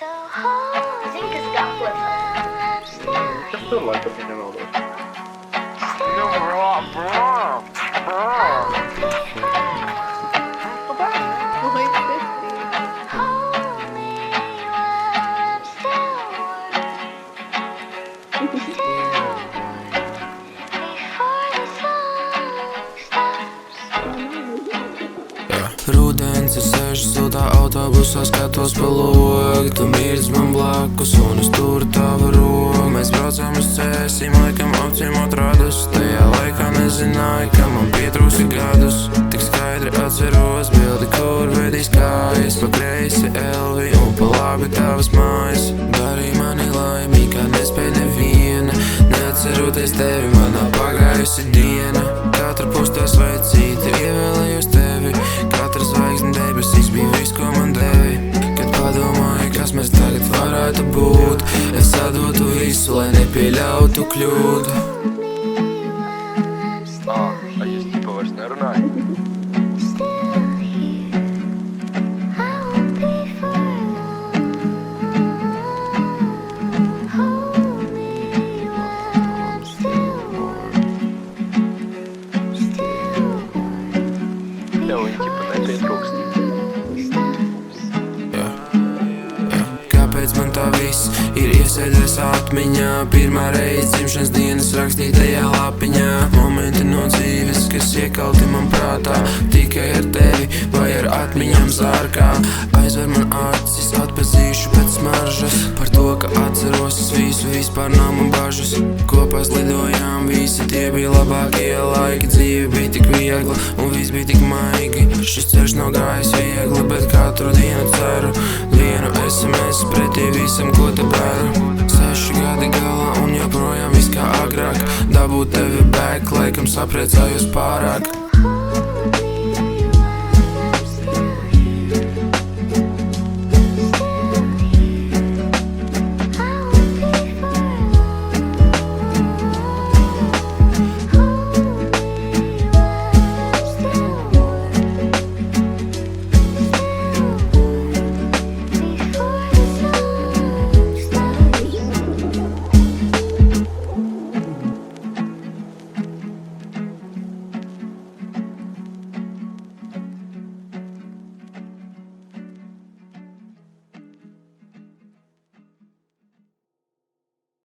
Zini, kas gaflē? Kas tur laikam viņa naudos? Rudens ir sēžu siltā autobusā, skatos pa logu. Tu mirdz man blakus un es turu tavu roku. Mēs braucam uz Cēsim, laikam apciemot radus. Tajā laikā nezināju, ka man pietrūsi gadus. Tik skaidri atceros bildi, kur vedīs kājas. Pa kreisi Elvi un pa labi tavas mājas. Darīja mani laimīgi, kā nespēja neviena. Neatceroties tevi, manā pagājusi diena. Katra pustā sveicīte, ievēlējos tevi. Katra zvaigzne debesīs bija viss, ko man devi. Kad padomāju, kas mēs tagad varētu būt, es sadotu visu, lai nepieļautu kļūdu. Es tipa vairs nerunāju. Tev viņi tipa nepietrūkst. Kāpēc man tā viss ir iesēdies atmiņā? Pirmā reize dzimšanas dienas rakstītajā lapiņā. Momenti no dzīves, kas iekalti man prātā. Tikai ar tevi vai ar atmiņām zārkā. Aizver man acis, atpazīšu pēc smaržas. Par to, ka atceros es visu, vispār nav man bažas. Kopā slidojām, visi tie bija labākie laiki. Dzīve bija tik viegla un viss bija tik maigi. Šis ceļš nav gājis viegli, bet katru dienu ceru. Vienu SMS pretī visam, ko te bēru. 6 gadi galā un joprojām viss kā agrāk. Dabūt tevi back, laikam sapriecājos pārāk.